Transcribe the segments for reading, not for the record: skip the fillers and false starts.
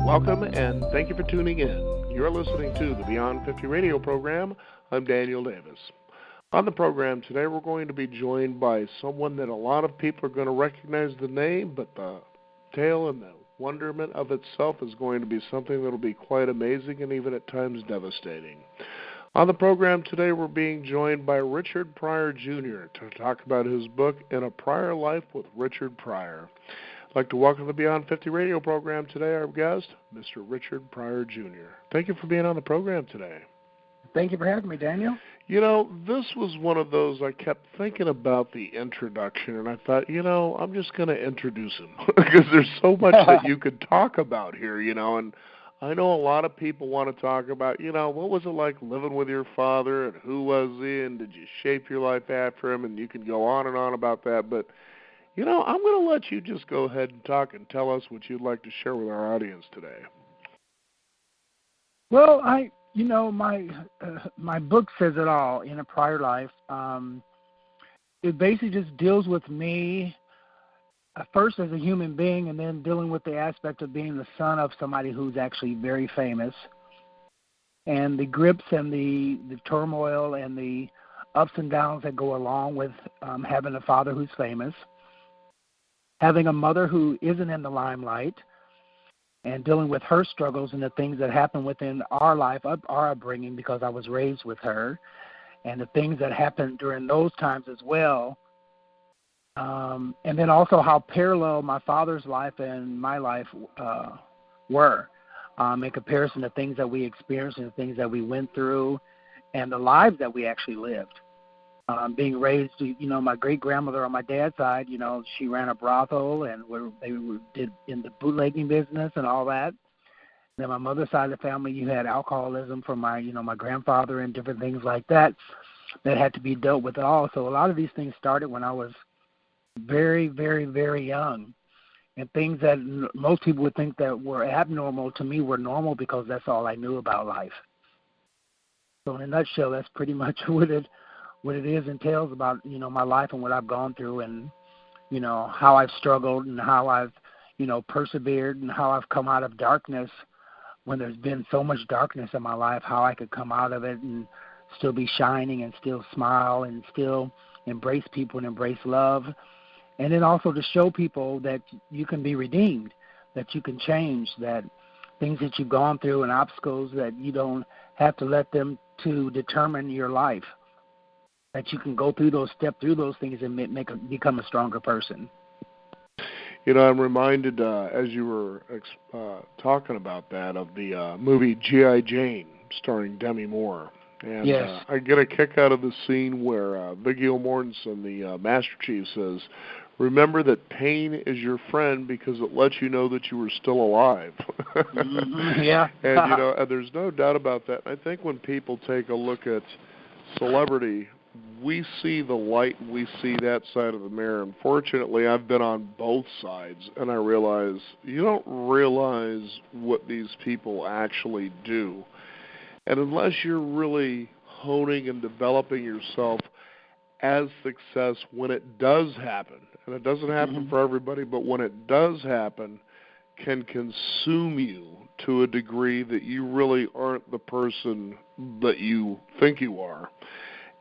Welcome and thank you for tuning in. You're listening to the Beyond 50 radio program. I'm Daniel Davis. On the program today, we're going to be joined by someone that a lot of people are going to recognize the name, but the tale and the wonderment of itself is going to be something that will be quite amazing and even at times devastating. On the program today, we're being joined by Richard Pryor Jr. to talk about his book, In a Prior Life with Richard Pryor. I'd like to welcome to the Beyond 50 radio program today our guest, Mr. Richard Pryor Jr. Thank you for being on the program today. Thank you for having me, Daniel. You know, this was one of those I kept thinking about the introduction, and I thought, I'm just going to introduce him because there's so much that you could talk about here, and I know a lot of people want to talk about, what was it like living with your father and who was he and did you shape your life after him, and you can go on and on about that, but I'm going to let you just go ahead and talk and tell us what you'd like to share with our audience today. Well, my book says it all, In a Prior Life. It basically just deals with me first as a human being, and then dealing with the aspect of being the son of somebody who's actually very famous, and the grips and the turmoil and the ups and downs that go along with having a father who's famous, having a mother who isn't in the limelight, and dealing with her struggles and the things that happen within our life, our upbringing, because I was raised with her, and the things that happened during those times as well. And then also how parallel my father's life and my life were in comparison to things that we experienced and the things that we went through and the lives that we actually lived. Being raised, my great-grandmother on my dad's side, she ran a brothel and they did in the bootlegging business and all that. And then my mother's side of the family, you had alcoholism from my grandfather and different things like that had to be dealt with all. So a lot of these things started when I was very, very, very young. And things that most people would think that were abnormal to me were normal because that's all I knew about life. So in a nutshell, that's pretty much what it entails about, my life and what I've gone through and, how I've struggled and how I've, persevered and how I've come out of darkness when there's been so much darkness in my life, how I could come out of it and still be shining and still smile and still embrace people and embrace love. And then also to show people that you can be redeemed, that you can change, that things that you've gone through and obstacles that you don't have to let them to determine your life. That you can go through step through those things and become a stronger person. I'm reminded, as you were talking about that, of the movie G.I. Jane, starring Demi Moore. And yes. I get a kick out of the scene where Viggo Mortensen, the Master Chief, says, "Remember that pain is your friend because it lets you know that you were still alive." Mm-hmm. Yeah. And, and there's no doubt about that. I think when people take a look at celebrity, we see the light, we see that side of the mirror. Unfortunately, I've been on both sides, and I realize you don't realize what these people actually do. And unless you're really honing and developing yourself as success when it does happen, and it doesn't happen for everybody, but when it does happen, can consume you to a degree that you really aren't the person that you think you are.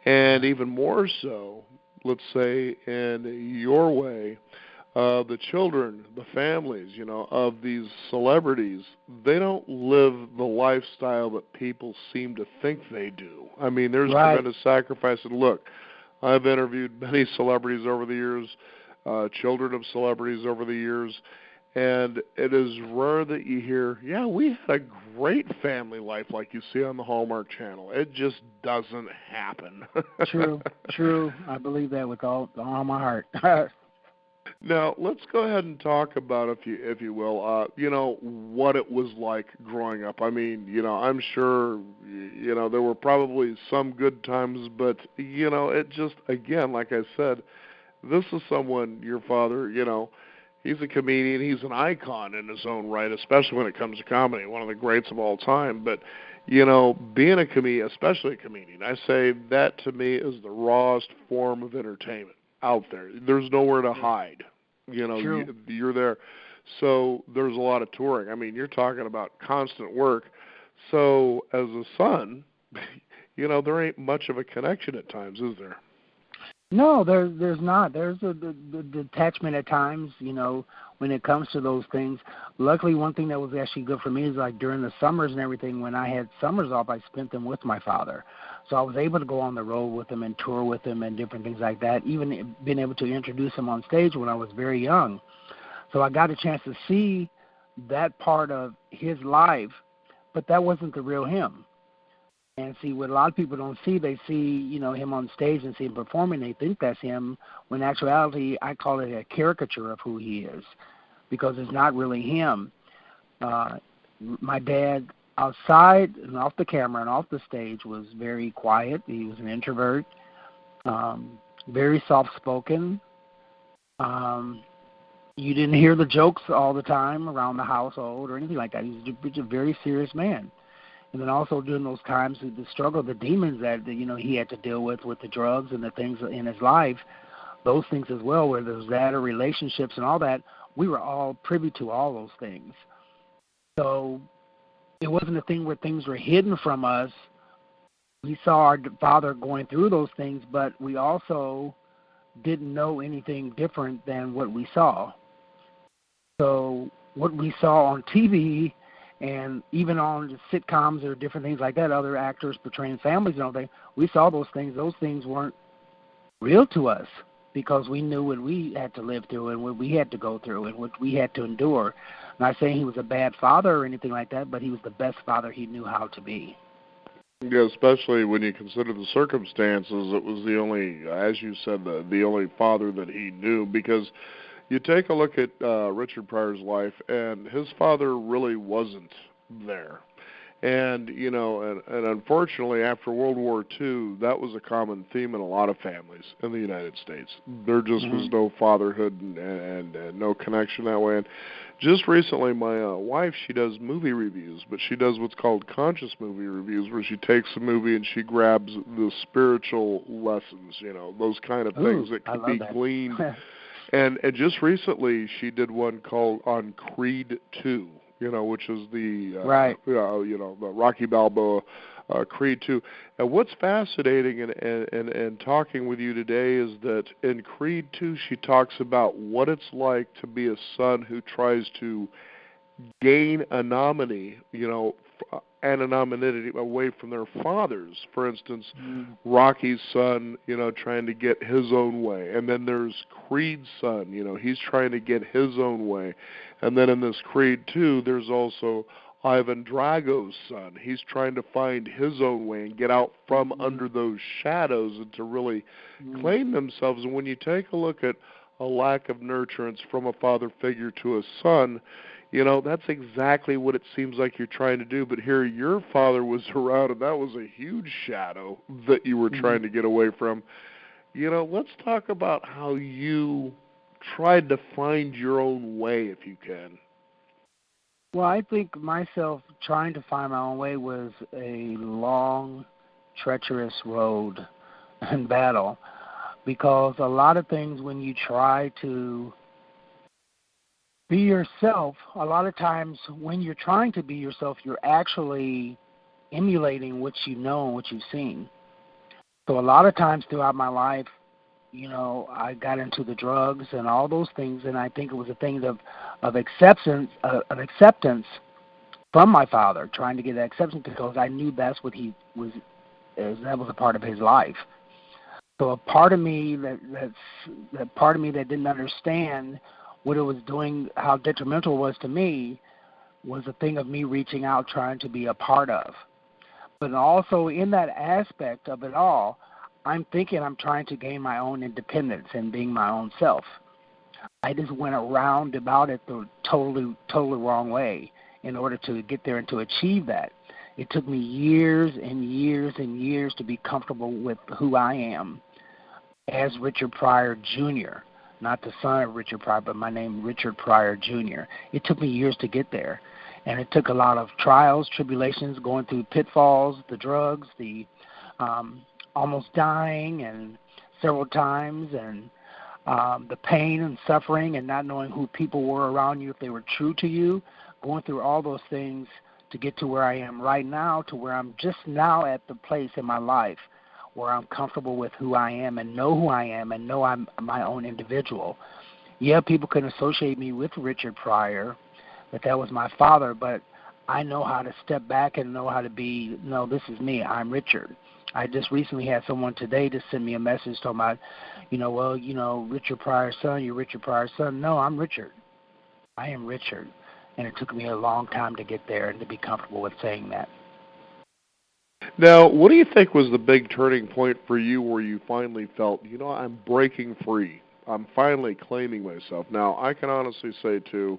And even more so, let's say in your way, the children, the families, of these celebrities, they don't live the lifestyle that people seem to think they do. I mean, there's tremendous sacrifice. And look, I've interviewed many celebrities over the years, children of celebrities over the years, and it is rare that you hear, yeah, we had a great family life like you see on the Hallmark Channel. It just doesn't happen. True. I believe that with all my heart. Now, let's go ahead and talk about, if you will, what it was like growing up. I mean, I'm sure, there were probably some good times, but, it just, again, like I said, this is someone, your father, he's a comedian. He's an icon in his own right, especially when it comes to comedy, one of the greats of all time. But, being a comedian, especially a comedian, I say that to me is the rawest form of entertainment out there. There's nowhere to hide. You're there. So there's a lot of touring. I mean, you're talking about constant work. So as a son, there ain't much of a connection at times, is there? No, there's not. There's the detachment at times, when it comes to those things. Luckily, one thing that was actually good for me is like during the summers and everything, when I had summers off, I spent them with my father. So I was able to go on the road with him and tour with him and different things like that, even being able to introduce him on stage when I was very young. So I got a chance to see that part of his life, but that wasn't the real him. And see, what a lot of people don't see, they see, him on stage and see him performing, they think that's him, when in actuality, I call it a caricature of who he is, because it's not really him. My dad, outside and off the camera and off the stage, was very quiet. He was an introvert, very soft-spoken. You didn't hear the jokes all the time around the household or anything like that. He was a very serious man. And then also during those times, the struggle, the demons that he had to deal with the drugs and the things in his life, those things as well, whether it was that or relationships and all that, we were all privy to all those things. So it wasn't a thing where things were hidden from us. We saw our father going through those things, but we also didn't know anything different than what we saw. So what we saw on TV and even on sitcoms or different things like that, other actors portraying families and all that, we saw those things. Those things weren't real to us because we knew what we had to live through and what we had to go through and what we had to endure. I'm not saying he was a bad father or anything like that, but he was the best father he knew how to be. Yeah, especially when you consider the circumstances, it was the only, as you said, the only father that he knew, because you take a look at Richard Pryor's life, and his father really wasn't there. And, and unfortunately, after World War II, that was a common theme in a lot of families in the United States. There just was no fatherhood and no connection that way. And just recently, my wife, she does movie reviews, but she does what's called conscious movie reviews, where she takes a movie and she grabs the spiritual lessons, those kind of things that could be gleaned. And just recently, she did one called on Creed 2, which is the the Rocky Balboa Creed 2. And what's fascinating in talking with you today is that in Creed 2, she talks about what it's like to be a son who tries to gain anonymity, anonymity away from their fathers. For instance, Rocky's son, trying to get his own way. And then there's Creed's son, he's trying to get his own way. And then in this Creed 2, there's also Ivan Drago's son. He's trying to find his own way and get out from under those shadows and to really claim themselves. And when you take a look at a lack of nurturance from a father figure to a son, that's exactly what it seems like you're trying to do. But here your father was around, and that was a huge shadow that you were trying to get away from. Let's talk about how you tried to find your own way, if you can. Well, I think myself trying to find my own way was a long, treacherous road and battle, because a lot of things when you try to be yourself, a lot of times when you're trying to be yourself, you're actually emulating what you know and what you've seen. So a lot of times throughout my life, I got into the drugs and all those things, and I think it was a thing of acceptance from my father, trying to get that acceptance because I knew that's what he was. That was a part of his life. So a part of me that didn't understand what it was doing, how detrimental it was to me, was a thing of me reaching out, trying to be a part of. But also in that aspect of it all, I'm thinking I'm trying to gain my own independence and being my own self. I just went around about it the totally wrong way in order to get there and to achieve that. It took me years and years and years to be comfortable with who I am as Richard Pryor Jr., not the son of Richard Pryor, but my name Richard Pryor Jr. It took me years to get there. And it took a lot of trials, tribulations, going through pitfalls, the drugs, the almost dying and several times. And the pain and suffering and not knowing who people were around you, if they were true to you, going through all those things to get to where I am right now, to where I'm just now at the place in my life where I'm comfortable with who I am and know who I am and know I'm my own individual. Yeah, people can associate me with Richard Pryor, that was my father, but I know how to step back and know how to be, no, this is me, I'm Richard. I just recently had someone today to send me a message talking about, Richard Pryor's son, you're Richard Pryor's son. No, I'm Richard. I am Richard. And it took me a long time to get there and to be comfortable with saying that. Now, what do you think was the big turning point for you where you finally felt, I'm breaking free. I'm finally claiming myself. Now, I can honestly say, too,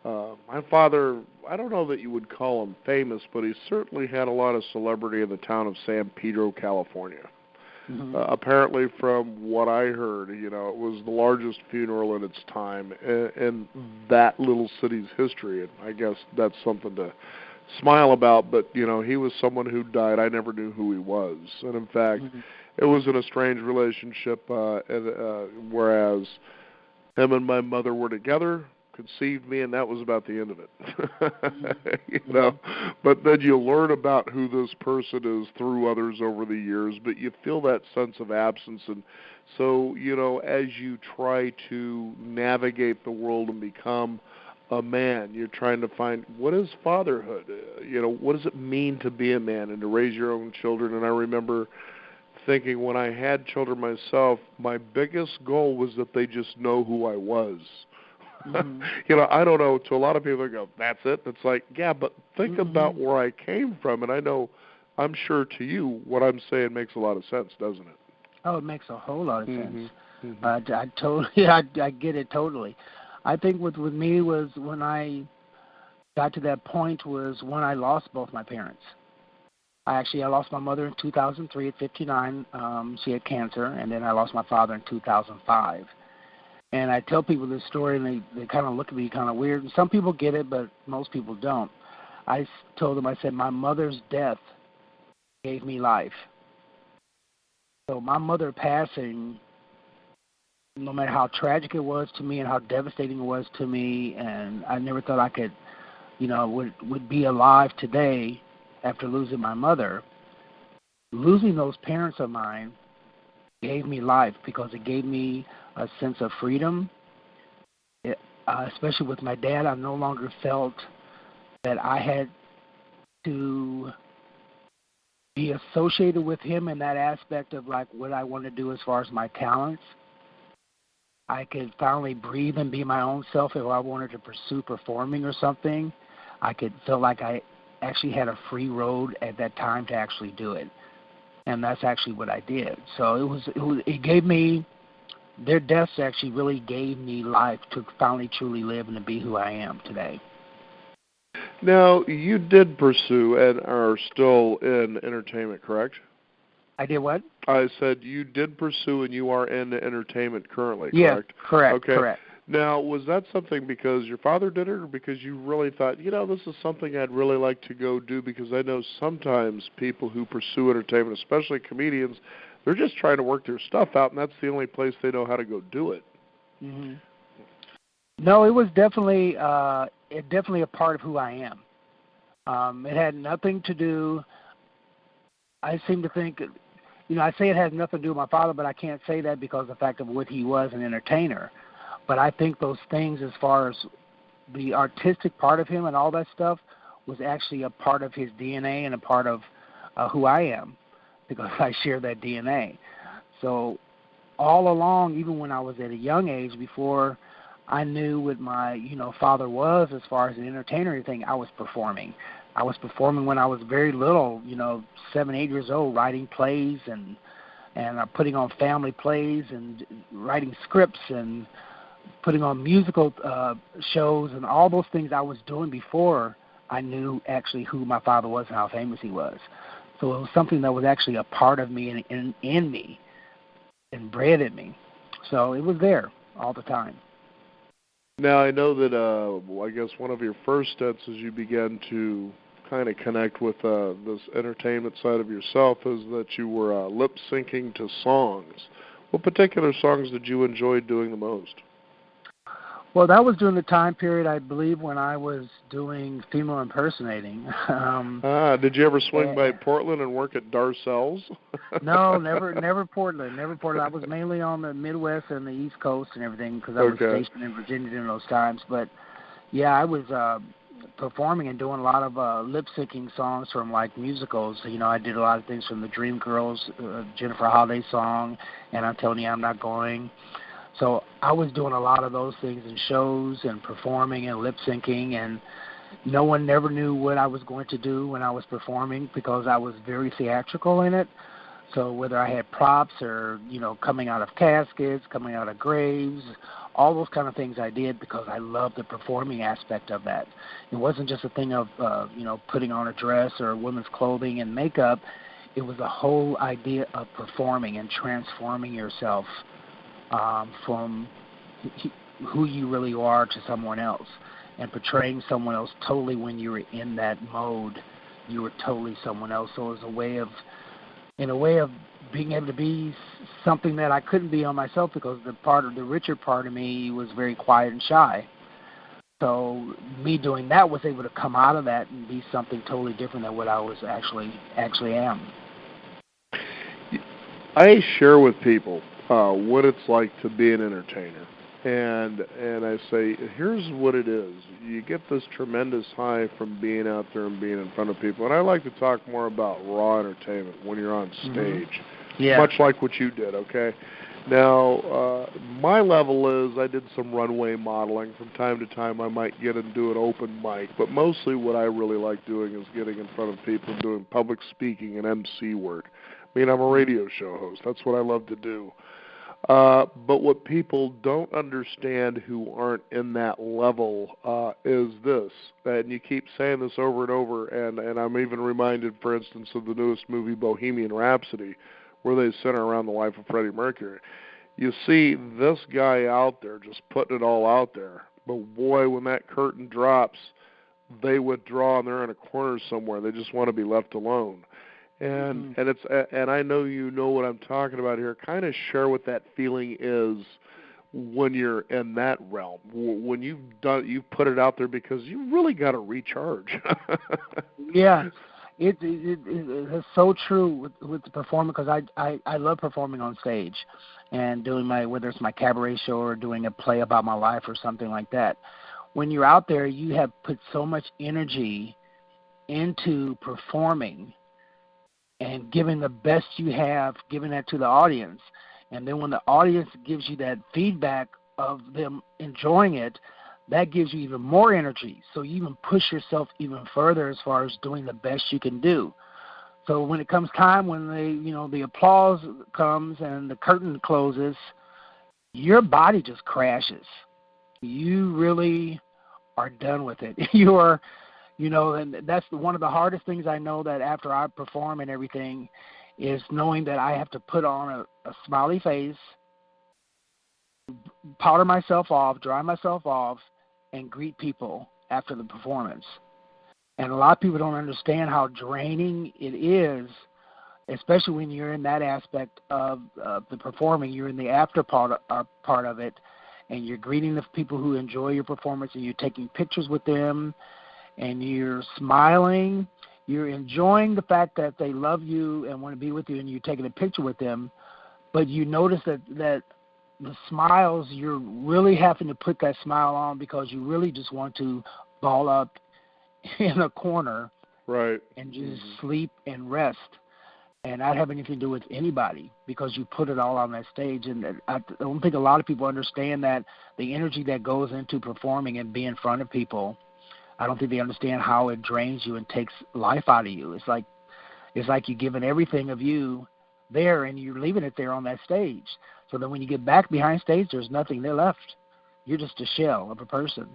my father, I don't know that you would call him famous, but he certainly had a lot of celebrity in the town of San Pedro, California. Mm-hmm. Apparently, from what I heard, it was the largest funeral in its time in that little city's history, and I guess that's something to smile about. But, he was someone who died. I never knew who he was. And, in fact, it was in a strange relationship, whereas him and my mother were together, conceived me, and that was about the end of it. But then you learn about who this person is through others over the years, but you feel that sense of absence. And so, as you try to navigate the world and become a man, you're trying to find, what is fatherhood? What does it mean to be a man and to raise your own children? And I remember thinking, when I had children myself, my biggest goal was that they just know who I was. Mm-hmm. I don't know, to a lot of people, they go, that's it? It's like, yeah, but think about where I came from, and I'm sure to you what I'm saying makes a lot of sense, doesn't it? Oh, it makes a whole lot of sense. Mm-hmm. I totally, I get it totally. I think with me was when I got to that point was when I lost both my parents. I lost my mother in 2003 at 59. She had cancer, and then I lost my father in 2005. And I tell people this story, and they kind of look at me kind of weird. And some people get it, but most people don't. I told them, I said, my mother's death gave me life. So my mother passing, no matter how tragic it was to me and how devastating it was to me, and I never thought I could, would be alive today after losing my mother. Losing those parents of mine gave me life because it gave me a sense of freedom. Especially with my dad, I no longer felt that I had to be associated with him in that aspect of like what I want to do as far as my talents. I could finally breathe and be my own self. If I wanted to pursue performing or something, I could feel like I actually had a free road at that time to actually do it. And that's actually what I did. So it gave me, their deaths actually really gave me life to finally truly live and to be who I am today. Now, you did pursue and are still in entertainment, correct? I did what? I said you did pursue and you are in entertainment currently, correct? Yeah, correct, okay. Correct. Now, was that something because your father did it or because you really thought, this is something I'd really like to go do? Because I know sometimes people who pursue entertainment, especially comedians, they're just trying to work their stuff out, and that's the only place they know how to go do it. Mm-hmm. No, it was definitely a part of who I am. It had nothing to do, I seem to think, I say it has nothing to do with my father, but I can't say that because of the fact of what he was, an entertainer. But I think those things as far as the artistic part of him and all that stuff was actually a part of his DNA and a part of who I am because I share that DNA. So all along, even when I was at a young age, before I knew what my, father was as far as an entertainer or anything, I was performing. I was performing when I was very little, 7, 8 years old, writing plays and putting on family plays and writing scripts and putting on musical shows and all those things I was doing before I knew actually who my father was and how famous he was. So it was something that was actually a part of me and in me and bred in me. So it was there all the time. Now, I know that I guess one of your first steps as you began to kind of connect with this entertainment side of yourself is that you were lip-syncing to songs. What particular songs did you enjoy doing the most? Well, that was during the time period, I believe, when I was doing female impersonating. Did you ever swing by Portland and work at Darcel's? No, never Portland. I was mainly on the Midwest and the East Coast and everything because I was stationed in Virginia during those times. But, yeah, I was performing and doing a lot of lip-syncing songs from, like, musicals. You know, I did a lot of things from the Dreamgirls, Jennifer Holliday song, and Antonia, I'm Not Going. So I was doing a lot of those things in shows and performing and lip-syncing, and no one never knew what I was going to do when I was performing because I was very theatrical in it. So whether I had props or, you know, coming out of caskets, coming out of graves, all those kind of things I did because I loved the performing aspect of that. It wasn't just a thing of, you know, putting on a dress or women's clothing and makeup. It was the whole idea of performing and transforming yourself from who you really are to someone else, and portraying someone else totally when you were in that mode. You were totally someone else. So it was a way of being able to be something that I couldn't be on myself because the richer part of me was very quiet and shy. So me doing that was able to come out of that and be something totally different than what I was actually am. I share with people what it's like to be an entertainer. And I say, here's what it is. You get this tremendous high from being out there and being in front of people. And I like to talk more about raw entertainment when you're on stage, much like what you did, okay? Now, my level is I did some runway modeling. From time to time I might get and do an open mic, but mostly what I really like doing is getting in front of people and doing public speaking and MC work. I mean, I'm a radio show host. That's what I love to do. But what people don't understand who aren't in that level is this, and you keep saying this over and over, and I'm even reminded, for instance, of the newest movie, Bohemian Rhapsody, where they center around the life of Freddie Mercury. You see this guy out there just putting it all out there, but boy, when that curtain drops, they withdraw and they're in a corner somewhere. They just want to be left alone. And and I know you know what I'm talking about here. Kind of share what that feeling is when you're in that realm, when you've put it out there, because you really got to recharge. Yeah, it's so true with the performing, because I love performing on stage and doing whether it's my cabaret show or doing a play about my life or something like that. When you're out there, you have put so much energy into performing and giving the best you have, giving that to the audience. And then when the audience gives you that feedback of them enjoying it, that gives you even more energy. So you even push yourself even further as far as doing the best you can do. So when it comes time, when the applause comes and the curtain closes, your body just crashes. You really are done with it. And that's one of the hardest things I know, that after I perform and everything, is knowing that I have to put on a smiley face, powder myself off, dry myself off, and greet people after the performance. And a lot of people don't understand how draining it is, especially when you're in that aspect of the performing. You're in the after part of it, and you're greeting the people who enjoy your performance, and you're taking pictures with them, and you're smiling, you're enjoying the fact that they love you and want to be with you, and you're taking a picture with them, but you notice that the smiles, you're really having to put that smile on because you really just want to ball up in a corner, right, and just sleep and rest and not have anything to do with anybody, because you put it all on that stage. And I don't think a lot of people understand that the energy that goes into performing and being in front of people, I don't think they understand how it drains you and takes life out of you. It's like you're giving everything of you there, and you're leaving it there on that stage. So then when you get back behind stage, there's nothing there left. You're just a shell of a person.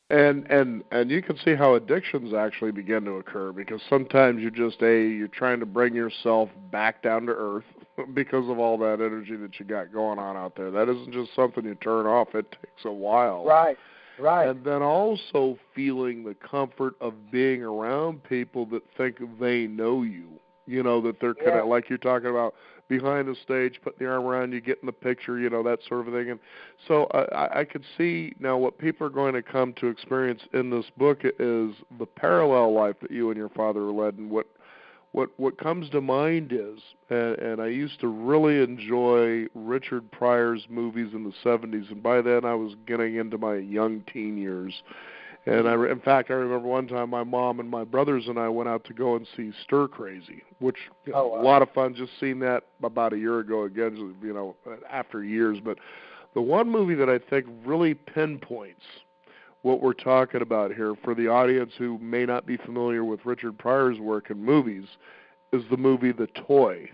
And you can see how addictions actually begin to occur, because sometimes you're trying to bring yourself back down to earth because of all that energy that you got going on out there. That isn't just something you turn off. It takes a while. Right. And then also feeling the comfort of being around people that think they know you. You know, that they're kind of like you're talking about behind the stage, putting the arm around you, getting the picture, you know, that sort of thing. And so I could see now what people are going to come to experience in this book is the parallel life that you and your father led, and what comes to mind is, and I used to really enjoy Richard Pryor's movies in the 70s, and by then I was getting into my young teen years. And in fact, I remember one time my mom and my brothers and I went out to go and see Stir Crazy, which a lot of fun. Just seen that about a year ago again, you know, after years. But the one movie that I think really pinpoints what we're talking about here for the audience who may not be familiar with Richard Pryor's work in movies is the movie The Toy.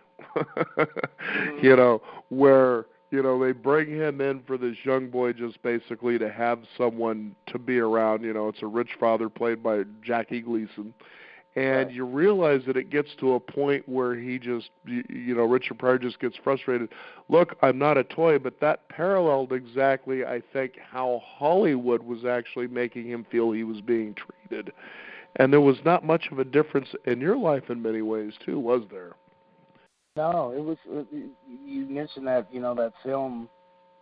You know, where, you know, they bring him in for this young boy just basically to have someone to be around. You know, it's a rich father played by Jackie Gleason. And you realize that it gets to a point where he just, you know, Richard Pryor just gets frustrated. Look, I'm not a toy, but that paralleled exactly, I think, how Hollywood was actually making him feel he was being treated. And there was not much of a difference in your life in many ways, too, was there? No, it was. You mentioned that, you know, that film,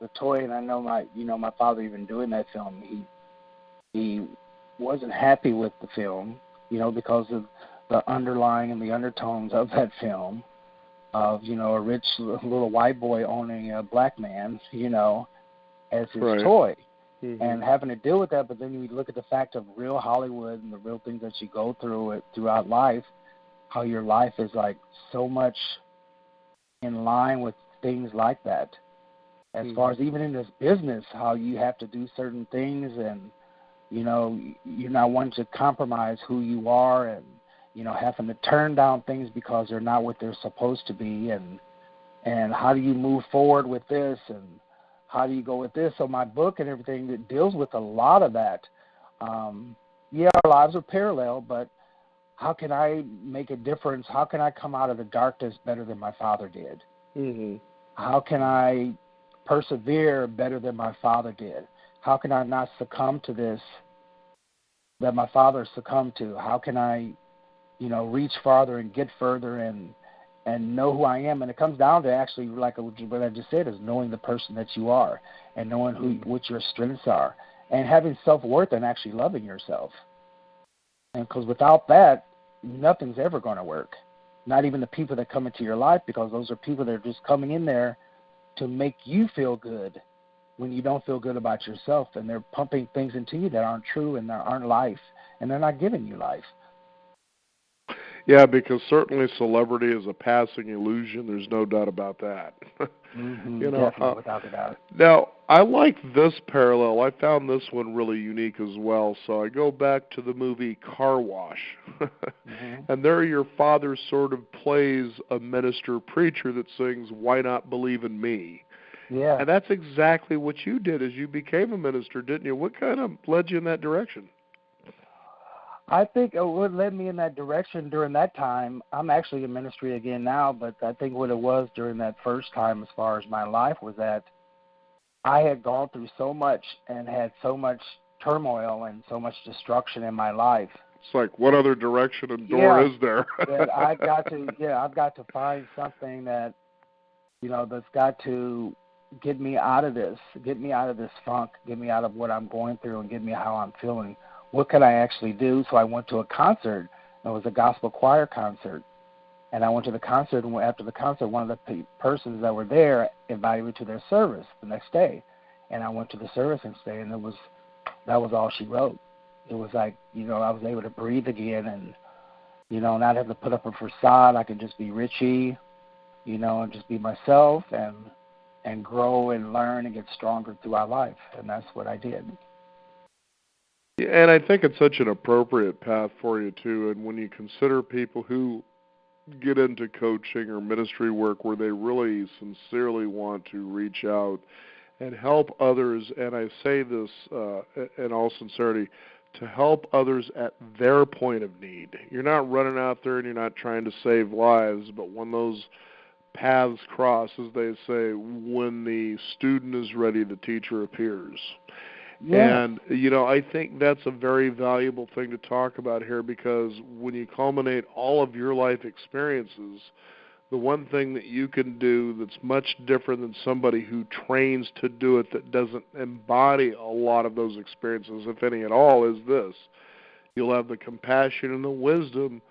The Toy, and I know my father even doing that film. He wasn't happy with the film, you know, because of the underlying and the undertones of that film, of, you know, a rich little white boy owning a black man, you know, as his toy, and having to deal with that. But then you look at the fact of real Hollywood and the real things that you go through throughout life, how your life is like so much in line with things like that. As far as even in this business, how you have to do certain things, and, you know, you're not wanting to compromise who you are, and, you know, having to turn down things because they're not what they're supposed to be, and how do you move forward with this, and how do you go with this? So my book and everything that deals with a lot of that. Our lives are parallel, but how can I make a difference? How can I come out of the darkness better than my father did? How can I persevere better than my father did? How can I not succumb to this that my father succumbed to? How can I, you know, reach farther and get further and know who I am? And it comes down to actually, like what I just said, is knowing the person that you are, and knowing what your strengths are, and having self-worth and actually loving yourself. And because without that, nothing's ever going to work. Not even the people that come into your life, because those are people that are just coming in there to make you feel good when you don't feel good about yourself, and they're pumping things into you that aren't true and that aren't life, and they're not giving you life. Yeah, because certainly celebrity is a passing illusion. There's no doubt about that. You know, definitely, without a doubt. Now, I like this parallel. I found this one really unique as well. So I go back to the movie Car Wash. And there your father sort of plays a minister preacher that sings, "Why Not Believe in Me?" Yeah. And that's exactly what you did as you became a minister, didn't you? What kind of led you in that direction? I think what led me in that direction during that time, I'm actually in ministry again now, but I think what it was during that first time as far as my life was that I had gone through so much and had so much turmoil and so much destruction in my life. It's like, what other direction and door is there? That I've got to find something that, you know, that's got to get me out of this funk, get me out of what I'm going through, and get me how I'm feeling. What can I actually do? So I went to a concert. It was a gospel choir concert. And I went to the concert, and after the concert, one of the persons that were there invited me to their service the next day. And I went to the service and stayed, and that was all she wrote. It was like, you know, I was able to breathe again, and, you know, not have to put up a facade. I could just be Richie, you know, and just be myself, and grow and learn and get stronger throughout life. And that's what I did. And I think it's such an appropriate path for you, too. And when you consider people who get into coaching or ministry work where they really sincerely want to reach out and help others, and I say this in all sincerity, to help others at their point of need. You're not running out there and you're not trying to save lives, but when those paths cross, as they say, when the student is ready, the teacher appears. Yeah. And, I think that's a very valuable thing to talk about here, because when you culminate all of your life experiences, the one thing that you can do that's much different than somebody who trains to do it, that doesn't embody a lot of those experiences, if any at all, is this. You'll have the compassion and the wisdom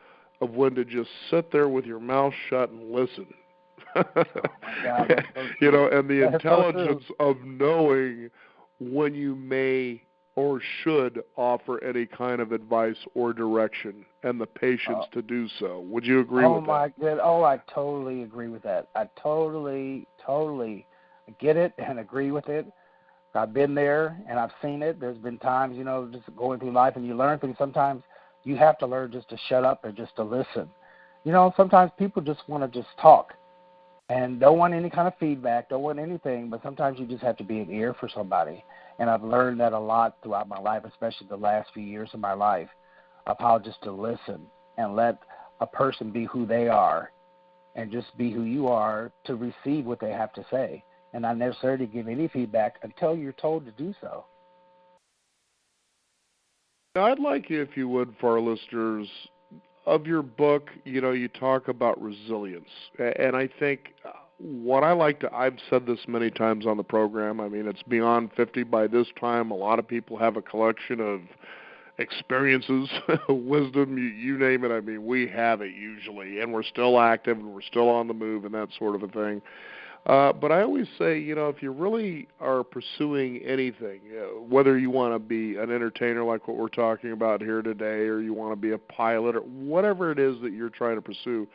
of when to just sit there with your mouth shut and listen. Oh my God, that's so true. And the That's so true. intelligence of knowing when you may or should offer any kind of advice or direction, and the patience to do so. Would you agree Oh with that? my God! Oh, I totally agree with that. I totally get it and agree with it. I've been there and I've seen it. There's been times, just going through life and you learn things. Sometimes you have to learn just to shut up and just to listen. Sometimes people just want to just talk and don't want any kind of feedback, don't want anything, but sometimes you just have to be an ear for somebody. And I've learned that a lot throughout my life, especially the last few years of my life, of how just to listen and let a person be who they are and just be who you are to receive what they have to say, and not necessarily give any feedback until you're told to do so. Now, I'd like you, if you would, for our listeners, of your book, you talk about resilience. And I think what I've said this many times on the program, I mean, it's beyond 50 by this time. A lot of people have a collection of experiences, wisdom, you name it. I mean, we have it usually, and we're still active and we're still on the move and that sort of a thing. But I always say, if you really are pursuing anything, whether you want to be an entertainer like what we're talking about here today, or you want to be a pilot, or whatever it is that you're trying to pursue,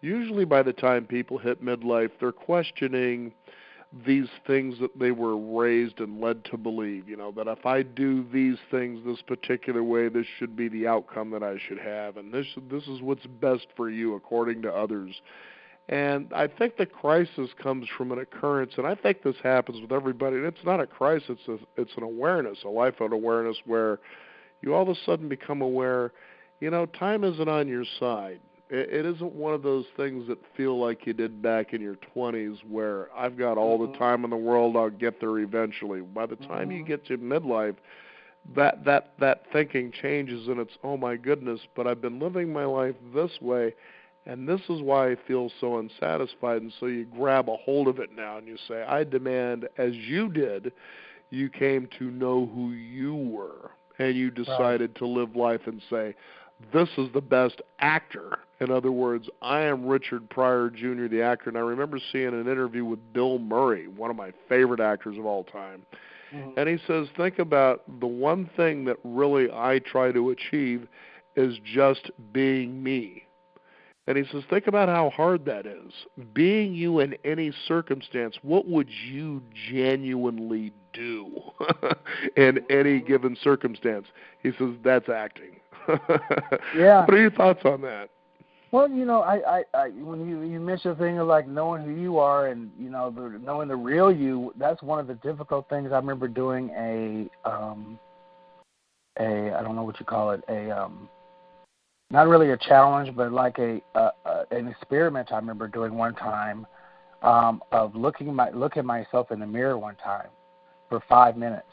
usually by the time people hit midlife, they're questioning these things that they were raised and led to believe, that if I do these things this particular way, this should be the outcome that I should have, and this is what's best for you according to others. And I think the crisis comes from an occurrence, and I think this happens with everybody. And it's not a crisis; it's an awareness, a life of awareness, where you all of a sudden become aware. Time isn't on your side. It isn't one of those things that feel like you did back in your 20s, where I've got all the time in the world, I'll get there eventually. By the time you get to midlife, that thinking changes, and it's, oh my goodness, but I've been living my life this way. And this is why I feel so unsatisfied. And so you grab a hold of it now and you say, I demand, as you did, you came to know who you were. And you decided to live life and say, this is the best actor. In other words, I am Richard Pryor Jr., the actor. And I remember seeing an interview with Bill Murray, one of my favorite actors of all time. And he says, think about the one thing that really I try to achieve is just being me. And he says, think about how hard that is. Being you in any circumstance, what would you genuinely do in any given circumstance? He says, that's acting. Yeah. What are your thoughts on that? Well, I when you mention a thing of like knowing who you are and, knowing the real you, that's one of the difficult things. I remember doing I don't know what you call it, not really a challenge, but like an experiment I remember doing one time, of looking myself in the mirror one time for 5 minutes.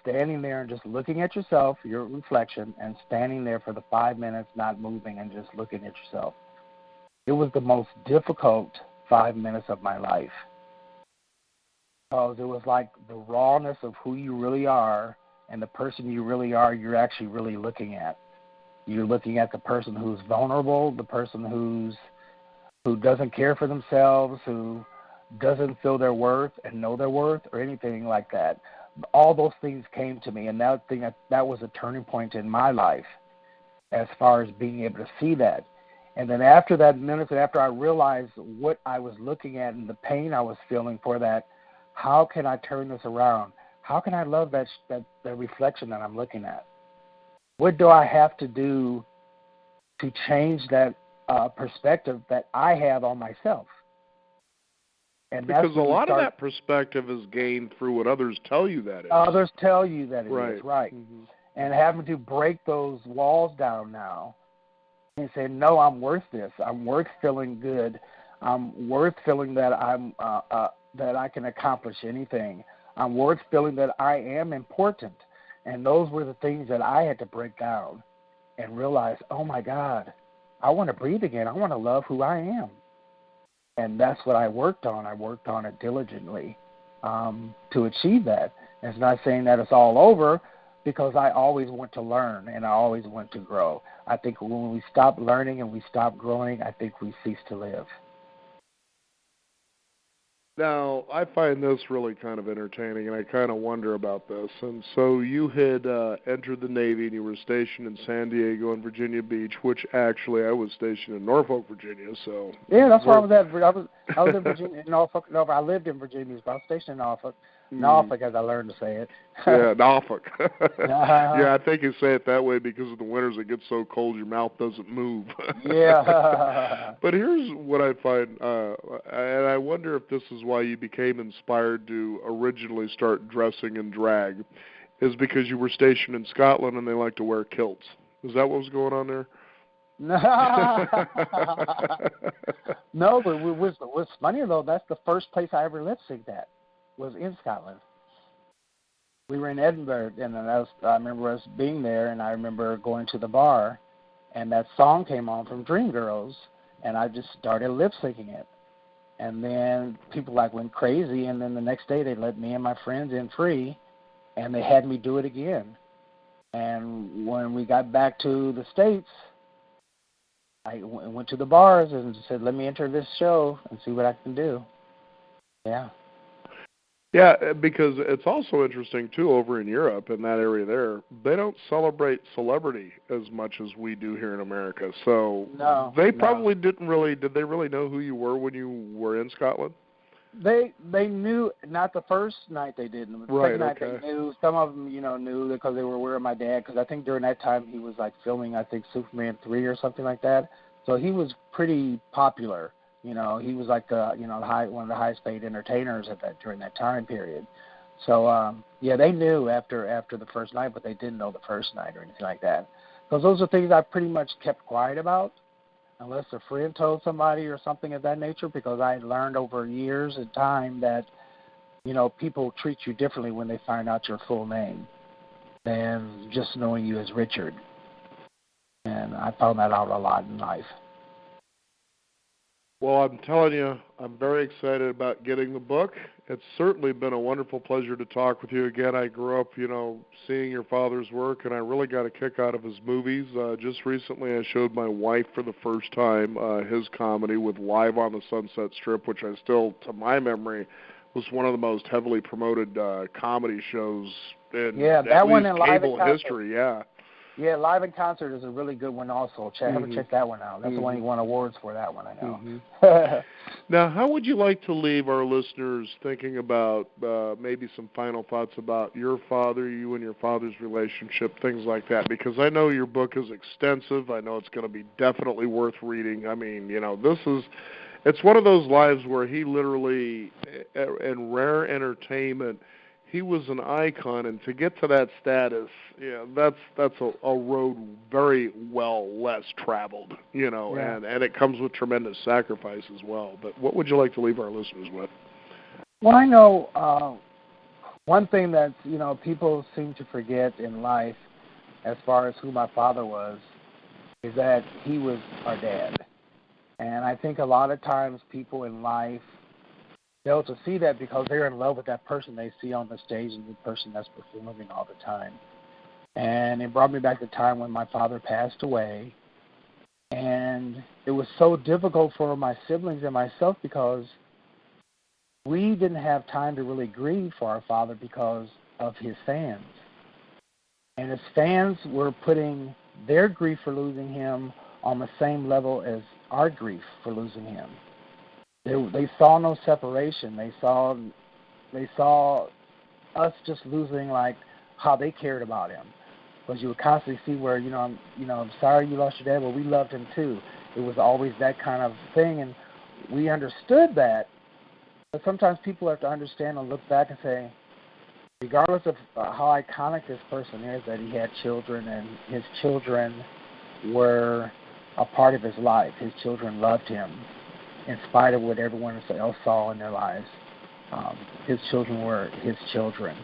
Standing there and just looking at yourself, your reflection, and standing there for the 5 minutes, not moving and just looking at yourself. It was the most difficult 5 minutes of my life, because it was like the rawness of who you really are and the person you really are, you're actually really looking at. You're looking at the person who's vulnerable, the person who doesn't care for themselves, who doesn't feel their worth and know their worth or anything like that. All those things came to me, and that was a turning point in my life as far as being able to see that. And then after that minute, after I realized what I was looking at and the pain I was feeling for that, how can I turn this around? How can I love that reflection that I'm looking at? What do I have to do to change that perspective that I have on myself? And because a lot of that perspective is gained through what others tell you that is. Others tell you that it is, right. Mm-hmm. And having to break those walls down now and say, no, I'm worth this. I'm worth feeling good. I'm worth feeling that that I can accomplish anything. I'm worth feeling that I am important. And those were the things that I had to break down and realize, oh, my God, I want to breathe again. I want to love who I am. And that's what I worked on. I worked on it diligently to achieve that. And it's not saying that it's all over, because I always want to learn and I always want to grow. I think when we stop learning and we stop growing, I think we cease to live. Now, I find this really kind of entertaining, and I kind of wonder about this. And so you had entered the Navy, and you were stationed in San Diego and Virginia Beach, which actually I was stationed in Norfolk, Virginia. So yeah, that's where I was at. I was in Virginia, Norfolk. No, I lived in Virginia, but I was stationed in Norfolk. Norfolk, as I learned to say it. Yeah, Norfolk. Yeah, I think you say it that way because of the winters. It gets so cold your mouth doesn't move. Yeah. But here's what I find, and I wonder if this is why you became inspired to originally start dressing in drag, is because you were stationed in Scotland and they like to wear kilts. Is that what was going on there? No, but what's funny though, that's the first place I ever lip synced at, was in Scotland. We were in Edinburgh, and I remember us being there, and I remember going to the bar, and that song came on from Dreamgirls, and I just started lip syncing it. And then people went crazy, and then the next day they let me and my friends in free, and they had me do it again. And when we got back to the States, I went to the bars and said, let me enter this show and see what I can do. Yeah. Yeah, because it's also interesting, too, over in Europe, in that area there, they don't celebrate celebrity as much as we do here in America. So they probably did they really know who you were when you were in Scotland? They knew, not the first night they didn't. The second night they knew. Some of them, knew because they were aware of my dad, because I think during that time he was filming, Superman 3 or something like that. So he was pretty popular. He was one of the highest paid entertainers during that time period. So they knew after the first night, but they didn't know the first night or anything like that. Because those are things I pretty much kept quiet about, unless a friend told somebody or something of that nature, because I had learned over years and time that, people treat you differently when they find out your full name than just knowing you as Richard. And I found that out a lot in life. Well, I'm telling you, I'm very excited about getting the book. It's certainly been a wonderful pleasure to talk with you again. I grew up, seeing your father's work, and I really got a kick out of his movies. Just recently I showed my wife for the first time his comedy with Live on the Sunset Strip, which I still, to my memory, was one of the most heavily promoted comedy shows in that one in cable history. Yeah, Live in Concert is a really good one also. Haven't checked that one out. That's the one he won awards for, that one, I know. Now, how would you like to leave our listeners thinking about maybe some final thoughts about your father, you and your father's relationship, things like that? Because I know your book is extensive. I know it's going to be definitely worth reading. I mean, it's one of those lives where he literally, in rare entertainment, he was an icon, and to get to that status, that's a road very well less traveled, and it comes with tremendous sacrifice as well. But what would you like to leave our listeners with? Well, I know one thing that, people seem to forget in life as far as who my father was is that he was our dad. And I think a lot of times people in life fail to see that because they're in love with that person they see on the stage and the person that's performing all the time. And it brought me back to the time when my father passed away. And it was so difficult for my siblings and myself because we didn't have time to really grieve for our father because of his fans. And his fans were putting their grief for losing him on the same level as our grief for losing him. They saw no separation. They saw us just losing how they cared about him. Because you would constantly see where, I'm sorry you lost your dad, but we loved him too. It was always that kind of thing, and we understood that. But sometimes people have to understand and look back and say, regardless of how iconic this person is, that he had children, and his children were a part of his life. His children loved him, in spite of what everyone else saw in their lives. His children were his children,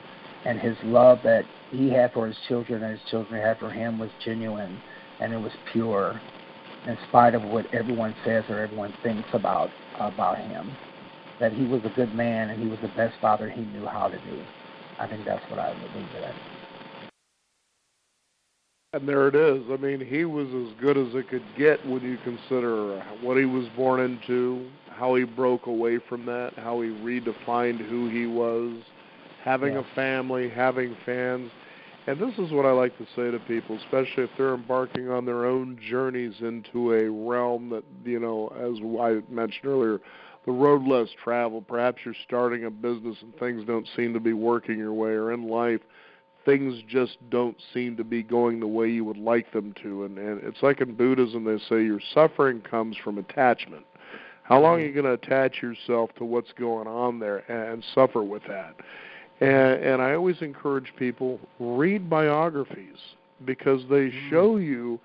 and his love that he had for his children and his children had for him was genuine, and it was pure, in spite of what everyone says or everyone thinks about him. That he was a good man and he was the best father he knew how to be. I think that's what I believe in. And there it is. I mean, he was as good as it could get when you consider what he was born into, how he broke away from that, how he redefined who he was, having a family, having fans. And this is what I like to say to people, especially if they're embarking on their own journeys into a realm that, you know, as I mentioned earlier, the road less traveled. Perhaps you're starting a business and things don't seem to be working your way, or in life, things just don't seem to be going the way you would like them to. And it's like in Buddhism, they say your suffering comes from attachment. How long are you going to attach yourself to what's going on there and suffer with that? And I always encourage people, read biographies, because they show you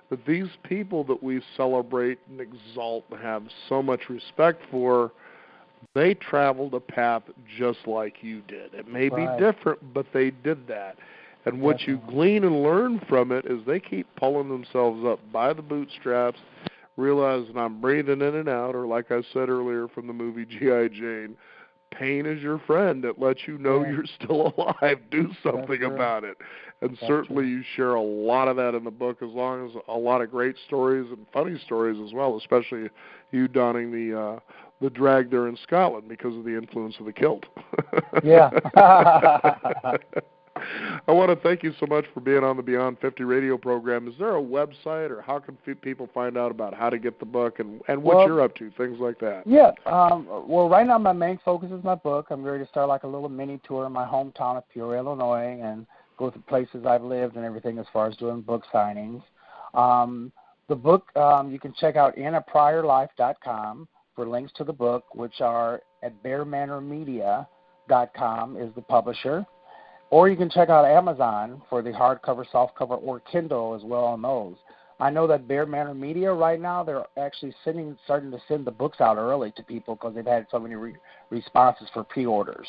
that these people that we celebrate and exalt and have so much respect for, they traveled a path just like you did. It may be different, but they did that. And what you glean and learn from it is they keep pulling themselves up by the bootstraps, realizing I'm breathing in and out, or like I said earlier from the movie G.I. Jane, pain is your friend. It lets you know you're still alive. Do something about it. And certainly you share a lot of that in the book, as long as a lot of great stories and funny stories as well, especially you donning the drag there in Scotland because of the influence of the kilt. Yeah. I want to thank you so much for being on the Beyond 50 radio program. Is there a website, or how can people find out about how to get the book and what you're up to, things like that? Yeah. Well, right now my main focus is my book. I'm ready to start like a little mini tour in my hometown of Peoria, Illinois, and go to places I've lived and everything as far as doing book signings. The book, you can check out inapriorlife.com for links to the book, which are at bearmanormedia.com is the publisher. Or you can check out Amazon for the hardcover, softcover, or Kindle as well on those. I know that Bear Manor Media right now, they're actually starting to send the books out early to people because they've had so many responses for pre-orders.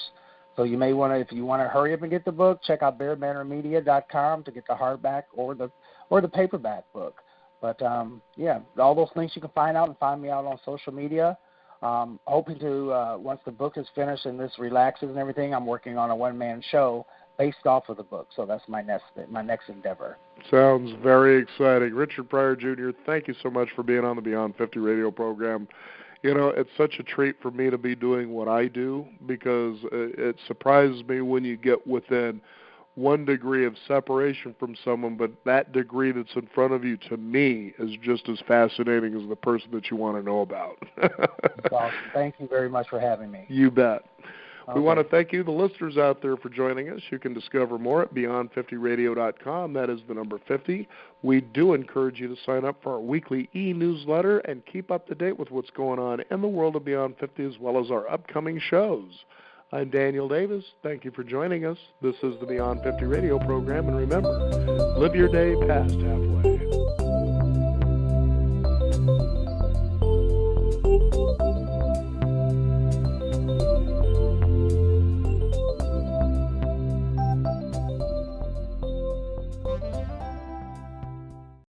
So you may want to, if you want to hurry up and get the book, check out bearmanormedia.com to get the hardback or the paperback book. But, yeah, all those links you can find out and find me out on social media. Hoping to, once the book is finished and this relaxes and everything, I'm working on a one-man show based off of the book. So that's my next endeavor. Sounds very exciting. Richard Pryor, Jr., thank you so much for being on the Beyond 50 radio program. You know, it's such a treat for me to be doing what I do, because it surprises me when you get within 1 degree of separation from someone, but that degree that's in front of you, to me, is just as fascinating as the person that you want to know about. That's awesome. Thank you very much for having me. You bet. Okay. We want to thank you, the listeners out there, for joining us. You can discover more at beyond50radio.com. That is the number 50. We do encourage you to sign up for our weekly e-newsletter and keep up to date with what's going on in the world of Beyond 50, as well as our upcoming shows. I'm Daniel Davis. Thank you for joining us. This is the Beyond 50 radio program, and remember, live your day past halfway.